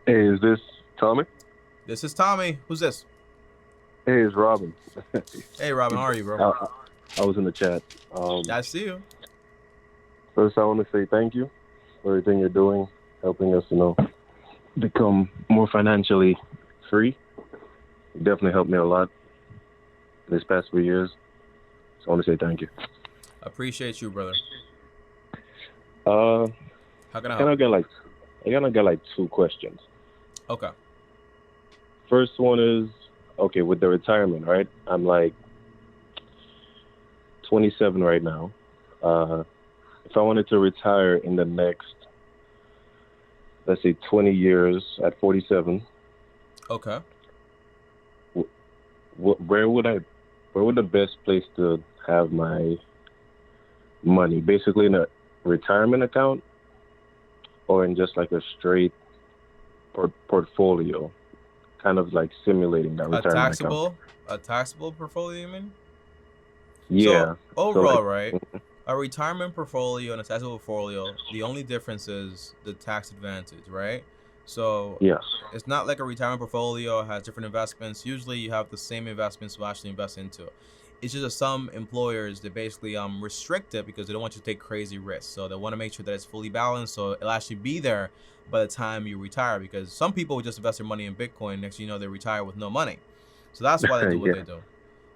Hey, is this Tommy? This is Tommy. Who's this? Hey, it's Robin. Hey, Robin. How are you, bro? I was in the chat. Yeah, I see you. First, I want to say thank you for everything you're doing, helping us, become more financially free. You definitely helped me a lot this past few years. So I want to say thank you. Appreciate you, brother. Uh, How can I kind help? of got like, I kind of got like two questions. Okay. First one is, okay, with the retirement, right? I'm like 27 right now. Uh, if I wanted to retire in the next, let's say, 20 years at 47, Okay. where would where would the best place to have my money? Basically in a retirement account or in just like a straight portfolio, kind of like simulating that A retirement account. taxable, a taxable portfolio, you mean? So Yeah. So like, overall, right? A retirement portfolio and a taxable portfolio, the only difference is the tax advantage, right? So yeah. it's not like a retirement portfolio has different investments. Usually you have the same investments to actually invest into. It's just that some employers they basically restrict it because they don't want you to take crazy risks. So they want to make sure that it's fully balanced so it'll actually be there by the time you retire because some people just invest their money in Bitcoin, next thing you know they retire with no money. So that's why they do what they Yeah. do.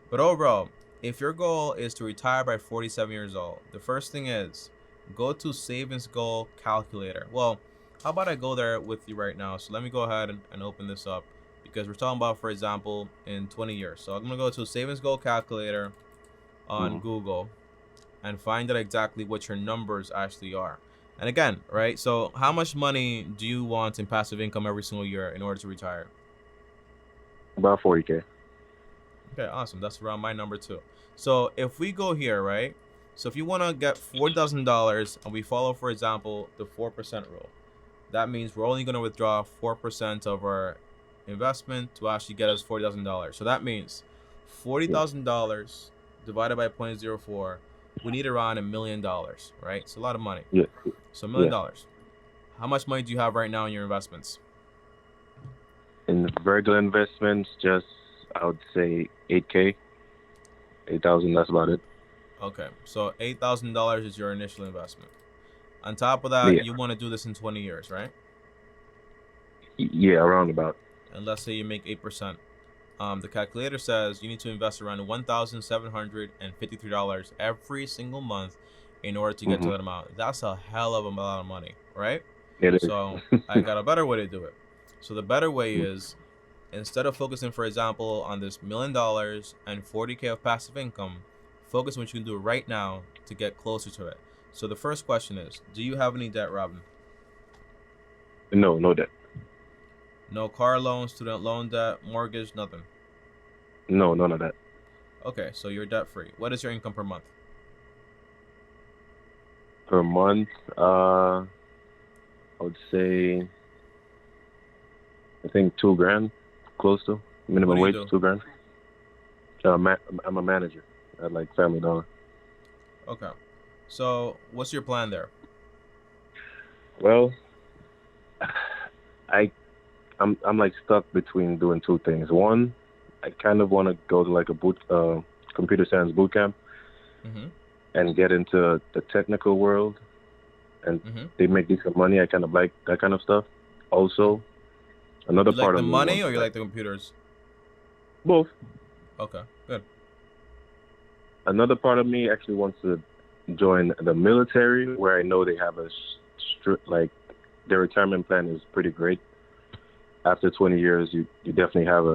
But overall, if your goal is to retire by 47 years old, the first thing is go to savings goal calculator. Well, how about I go there with you right now? So let me go ahead and open this up because we're talking about, for example, in 20 years. So I'm going to go to savings goal calculator on Hmm. Google and find out exactly what your numbers actually are. And again, right? So how much money do you want in passive income every single year in order to retire? About 40K. Okay, awesome. That's around my number too. So if we go here, right? So if you want to get $4,000 and we follow, for example, the 4% rule, that means we're only going to withdraw 4% of our investment to actually get us $40,000. So that means Yeah. $40,000 divided by 0.04, we need around $1 million, right? It's a lot of money. Yeah. So $1 million. Yeah. How much money do you have right now in your investments? In regular investments, just I would say 8K, 8,000. That's about it. Okay, so $8,000 is your initial investment. On top of that, Yeah. you want to do this in 20 years, right? Yeah. Around about. And let's say you make 8%. The calculator says you need to invest around $1,753 every single month in order to get to Hmm. that amount. That's a hell of a lot of money, right? It is. So I got a better way to do it. So the better way is instead of focusing, for example, on this $1 million and 40K of passive income, focus on what you can do right now to get closer to it. So the first question is, do you have any debt, Robin? No, no debt. No car loan, student loan debt, mortgage, nothing. No, none of that. Okay, so you're debt free. What is your income per month? Per month, I would say I think 2 grand, close to What minimum do you wage, do? 2 grand. I'm a manager at like Family Dollar. Okay. So what's your plan there? Well, I I'm like stuck between doing two things. One, I kind of want to go to like a computer science boot camp Mm-hmm. and get into the technical world, and Mm-hmm. they make decent money. I kind of like that kind of stuff. Also, another You like part the of me money wants or to you like like the computers? both. Okay, good. Another part of me actually wants to join the military, where I know they have a strict like their retirement plan is pretty great. After 20 years, you definitely have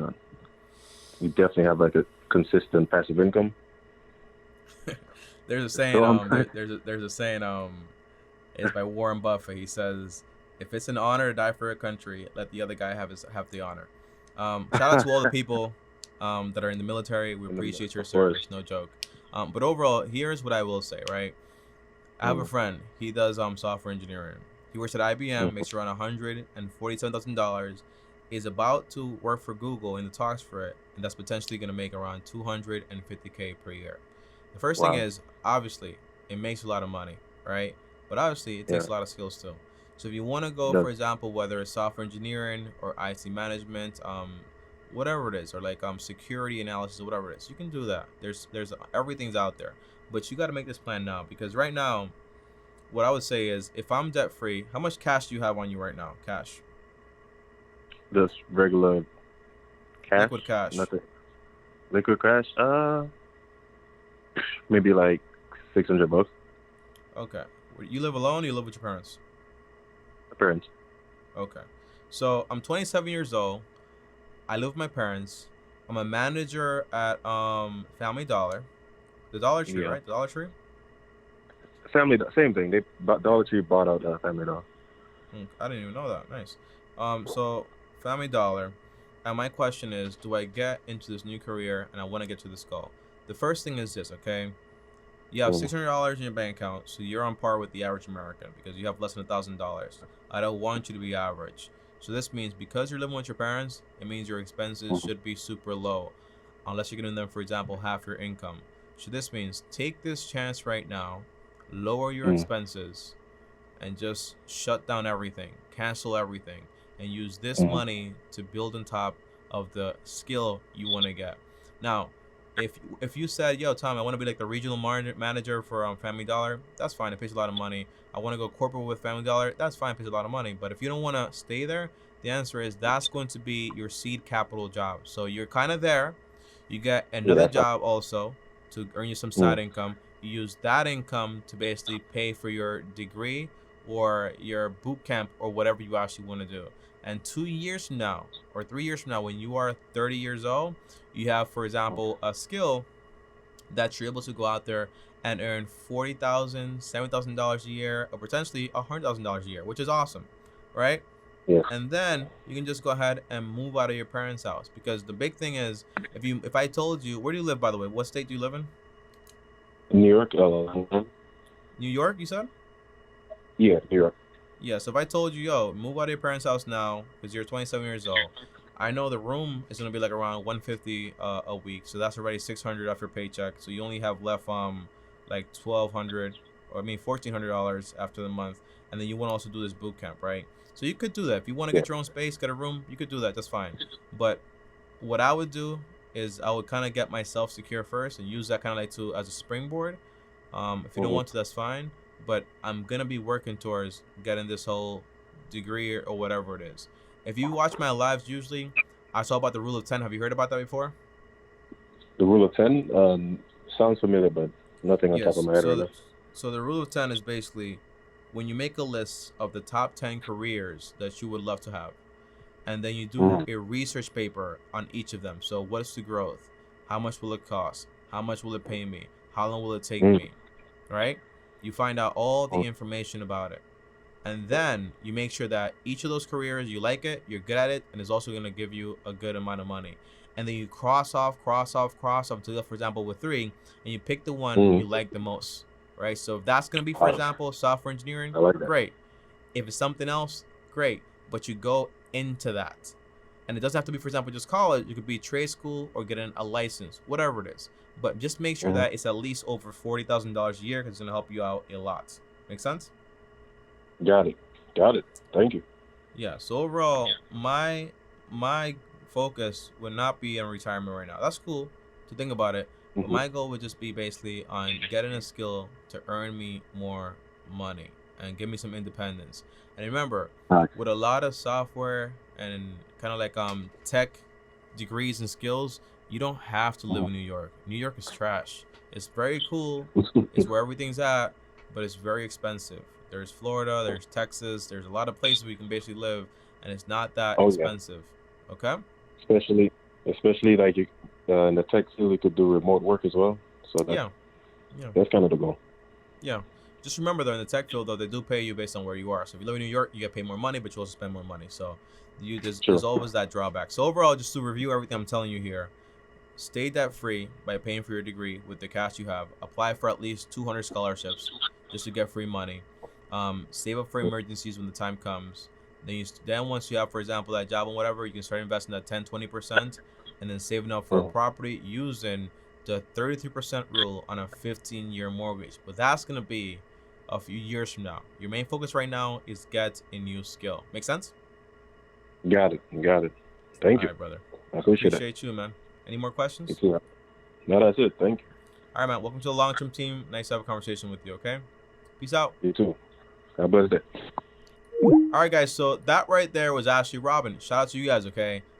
like a consistent passive income. There's a saying. So I'm There's a saying. It's by Warren Buffett. He says, "If it's an honor to die for a country, let the other guy have the honor." Shout out to all the people that are in the military. We appreciate your of course. service. No joke. But overall, here's what I will say. Right, I have a Mm, friend. He does software engineering. He works at IBM, mm, makes around $147,000. Is about to work for Google in the talks for it, and that's potentially going to make around 250K per year. The first thing wow. is obviously it makes a lot of money, right? But obviously it Yeah. takes a lot of skills too. So if you want to go, for That's example, whether it's software engineering or IT management, whatever it is, or like security analysis or whatever it is, you can do that. There's everything's out there, but you got to make this plan now, because right now, what I would say is, if I'm debt free, how much cash do you have on you right now? Cash, just regular cash, liquid cash. nothing. Liquid cash. Maybe like $600. Okay. You live alone? Or you live with your parents? Parents. Okay. So I'm 27 years old. I live with my parents. I'm a manager at Family Dollar, the Dollar Tree, Yeah. right? The Dollar Tree. Family, same thing. Dollar Tree bought out Family Dollar. I didn't even know that. Nice. So Family Dollar, and my question is, do I get into this new career and I want to get to this goal? The first thing is this, okay? You have Mm. $600 in your bank account, so you're on par with the average American because you have less than $1,000. I don't want you to be average. So this means, because you're living with your parents, it means your expenses Mm. should be super low, unless you're giving them, for example, half your income. So this means, take this chance right now, lower your Mm. expenses, and just shut down everything, cancel everything, and use this Mm. money to build on top of the skill you want to get. Now, if you said, yo, Tom, I want to be like the regional manager for Family Dollar, that's fine. It pays a lot of money. I want to go corporate with Family Dollar, that's fine. It pays a lot of money. But if you don't want to stay there, the answer is, that's going to be your seed capital job. So you're kind of there. You get Yeah, another that's fine. job also to earn you some Mm. side income. You use that income to basically pay for your degree or your boot camp or whatever you actually want to do. And 2 years from now, or 3 years from now, when you are 30 years old, you have, for example, a skill that you're able to go out there and earn $40,000, $70,000 a year, or potentially $100,000 a year, which is awesome, right? Yeah. And then you can just go ahead and move out of your parents' house, because the big thing is, if I told you, where do you live, by the way? What state do you live in? New York. New York, you said? Yeah, New York. Yeah, so if I told you, yo, move out of your parents' house now because you're 27 years old, I know the room is gonna be like around 150 a week, so that's already 600 off your paycheck. So you only have left like 1,200, or I mean $1,400 after the month, and then you want to also do this boot camp, right? So you could do that if you want to Yeah. get your own space, get a room. You could do that. That's fine. But what I would do is I would kind of get myself secure first and use that kind of like to as a springboard. If you don't Mm-hmm. want to, that's fine. But I'm gonna be working towards getting this whole degree or whatever it is. If you watch my lives, usually I talk about the rule of 10. Have you heard about that before? The rule of 10 sounds familiar, but nothing on top of Yes. my head right now. So the rule of 10 is basically when you make a list of the top 10 careers that you would love to have, and then you do Mm. a research paper on each of them. So what's the growth? How much will it cost? How much will it pay me? How long will it take Mm. me? Right? You find out all the Mm. information about it. And then you make sure that each of those careers, you like it, you're good at it, and it's also going to give you a good amount of money. And then you cross off until, for example, with 3, and you pick the one Mm. you like the most, right? So if that's going to be, for example, software engineering, I like that. great. If it's something else, great. But you go into that. And it doesn't have to be, for example, just college. It could be trade school or getting a license, whatever it is. But just make sure Mm. that it's at least over $40,000 a year, because it's going to help you out a lot. Make sense? Got it. Got it. Thank you. Yeah. So overall, my focus would not be on retirement right now. That's cool to think about it, but Mm-hmm. my goal would just be basically on getting a skill to earn me more money and give me some independence. And remember, with a lot of software and kind of like tech degrees and skills, you don't have to live in New York. New York is trash. It's very cool. It's where everything's at, but it's very expensive. There's Florida, there's Texas, there's a lot of places where you can basically live, and it's not that Oh yeah. expensive. Okay? Especially like you, in the tech field, you could do remote work as well. So Yeah. Yeah. that's kind of the goal. Yeah. Just remember, though, in the tech field, though, they do pay you based on where you are. So if you live in New York, you get paid more money, but you also spend more money. So there's Sure. always that drawback. So overall, just to review everything I'm telling you here, stay debt free by paying for your degree with the cash you have. Apply for at least 200 scholarships just to get free money. Save up for emergencies when the time comes. Then once you have, for example, that job and whatever, you can start investing that 10-20%, and then saving up for a property using the 33% rule on a 15-year mortgage. But that's gonna be a few years from now. Your main focus right now is get a new skill. Make sense? Got it. Thank All you. right, brother. I appreciate it. Appreciate you, man. Any more questions? You too. No, that's it. Thank you. All right, man. Welcome to the long-term team. Nice to have a conversation with you, okay? Peace out. You too. Have a blessed day. All right, guys. So that right there was actually Robin. Shout out to you guys, okay?